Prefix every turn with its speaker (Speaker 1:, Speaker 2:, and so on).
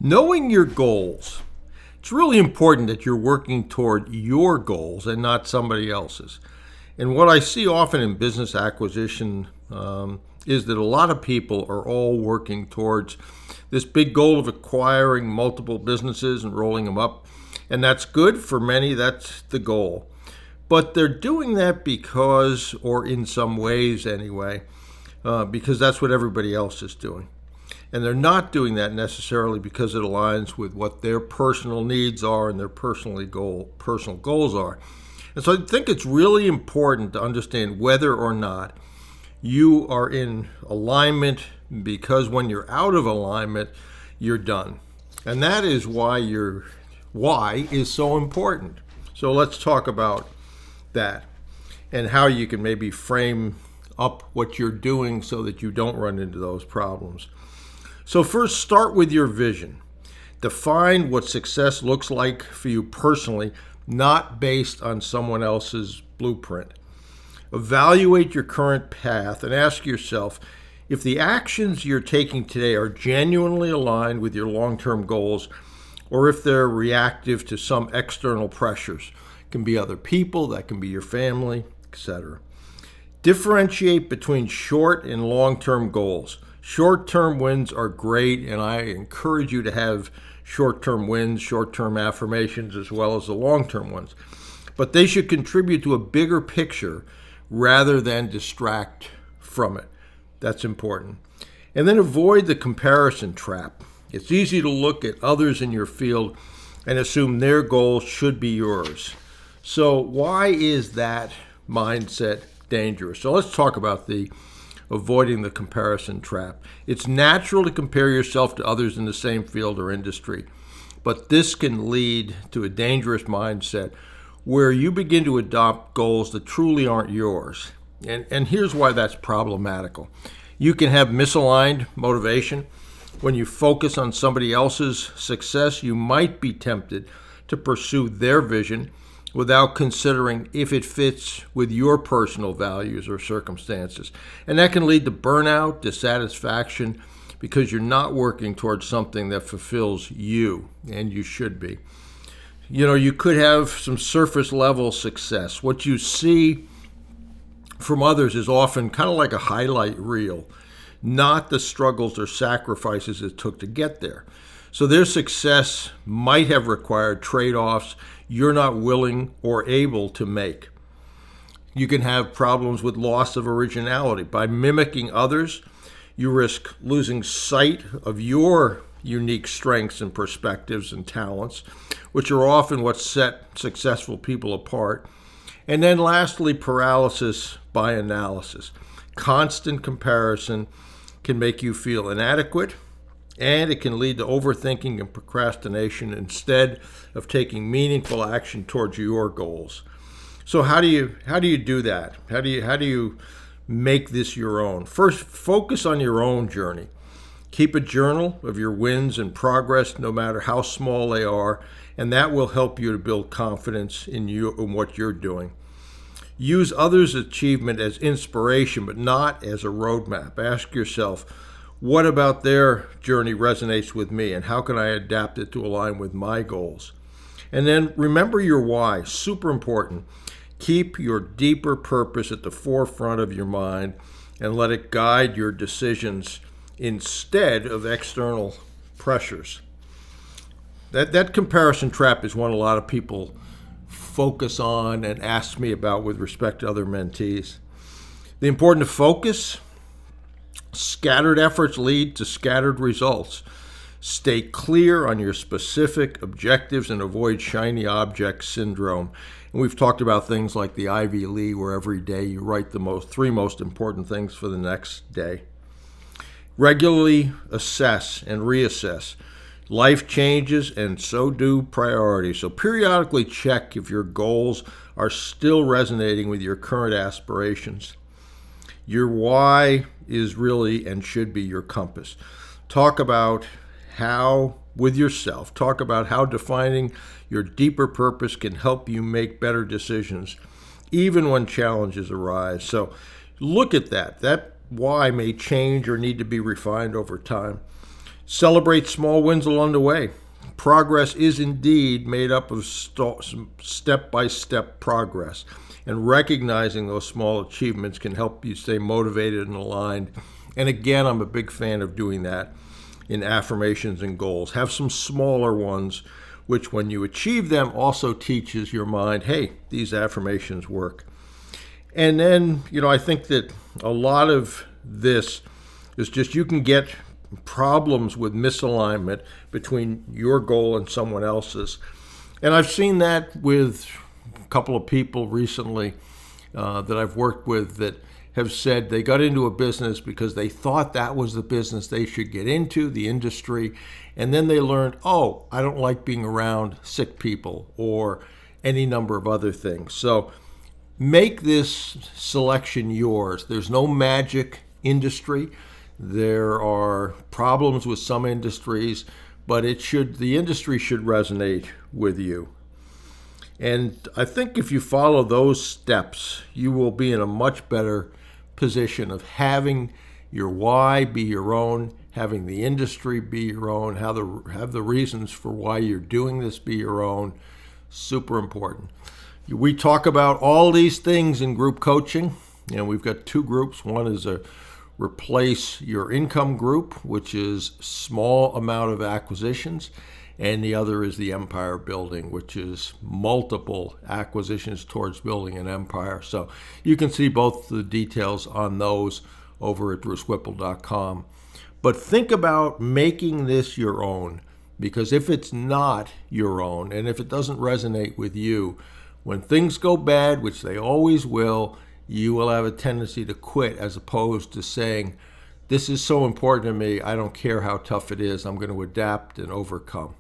Speaker 1: Knowing your goals. It's really important that you're working toward your goals and not somebody else's. And what I see often in business acquisition is that a lot of people are all working towards this big goal of acquiring multiple businesses and rolling them up. And that's good for many, that's the goal. But they're doing that because, or in some ways anyway, because that's what everybody else is doing. And they're not doing that necessarily because it aligns with what their personal needs are and their personal goals are. And so I think it's really important to understand whether or not you are in alignment, because when you're out of alignment, you're done. And that is why your why is so important. So let's talk about that and how you can maybe frame up what you're doing so that you don't run into those problems. So first, start with your vision. Define what success looks like for you personally, not based on someone else's blueprint. Evaluate your current path and ask yourself if the actions you're taking today are genuinely aligned with your long-term goals, or if they're reactive to some external pressures. It can be other people, that can be your family, etc. Differentiate between short and long-term goals. Short-term wins are great, and I encourage you to have short-term wins, short-term affirmations, as well as the long-term ones. But they should contribute to a bigger picture rather than distract from it. That's important. And then avoid the comparison trap. It's easy to look at others in your field and assume their goals should be yours. So why is that mindset dangerous? So let's talk about avoiding the comparison trap. It's natural to compare yourself to others in the same field or industry, but this can lead to a dangerous mindset where you begin to adopt goals that truly aren't yours. And here's why that's problematical. You can have misaligned motivation. When you focus on somebody else's success, you might be tempted to pursue their vision without considering if it fits with your personal values or circumstances. And that can lead to burnout, dissatisfaction, because you're not working towards something that fulfills you, and you should be. You could have some surface level success. What you see from others is often kind of like a highlight reel, not the struggles or sacrifices it took to get there. So their success might have required trade-offs you're not willing or able to make. You can have problems with loss of originality. By mimicking others, you risk losing sight of your unique strengths and perspectives and talents, which are often what set successful people apart. And then lastly, paralysis by analysis. Constant comparison can make you feel inadequate, and it can lead to overthinking and procrastination instead of taking meaningful action towards your goals. So how do you do that? How do you make this your own? First, focus on your own journey. Keep a journal of your wins and progress, no matter how small they are, and that will help you to build confidence in what you're doing. Use others' achievement as inspiration, but not as a roadmap. Ask yourself, what about their journey resonates with me, and how can I adapt it to align with my goals? And then remember your why, super important. Keep your deeper purpose at the forefront of your mind and let it guide your decisions instead of external pressures. That comparison trap is one a lot of people focus on and ask me about with respect to other mentees. The importance of focus. Scattered efforts lead to scattered results. Stay clear on your specific objectives and avoid shiny object syndrome. And we've talked about things like the Ivy League, where every day you write the three most important things for the next day. Regularly assess and reassess. Life changes, and so do priorities. So periodically check if your goals are still resonating with your current aspirations. Your why is really and should be your compass. Talk about how, with yourself, talk about how defining your deeper purpose can help you make better decisions, even when challenges arise. So look at that. That why may change or need to be refined over time. Celebrate small wins along the way. Progress is indeed made up of step-by-step progress, and recognizing those small achievements can help you stay motivated and aligned. And again, I'm a big fan of doing that in affirmations and goals. Have some smaller ones, which when you achieve them also teaches your mind, hey, these affirmations work. And then, I think that a lot of this is just you can get problems with misalignment between your goal and someone else's. And I've seen that with a couple of people recently that I've worked with that have said they got into a business because they thought that was the business they should get into, the industry, and then they learned, oh, I don't like being around sick people or any number of other things. So make this selection yours. There's no magic industry. There are problems with some industries, but the industry should resonate with you. And I think if you follow those steps, you will be in a much better position of having your why be your own, having the industry be your own, have the reasons for why you're doing this be your own. Super important. We talk about all these things in group coaching, and we've got two groups. One is a replace your income group, which is small amount of acquisitions, and the other is the empire building, which is multiple acquisitions towards building an empire. So you can see both the details on those over at brucewhipple.com. But think about making this your own, because if it's not your own and if it doesn't resonate with you, when things go bad, which they always will, you will have a tendency to quit, as opposed to saying, this is so important to me, I don't care how tough it is, I'm going to adapt and overcome.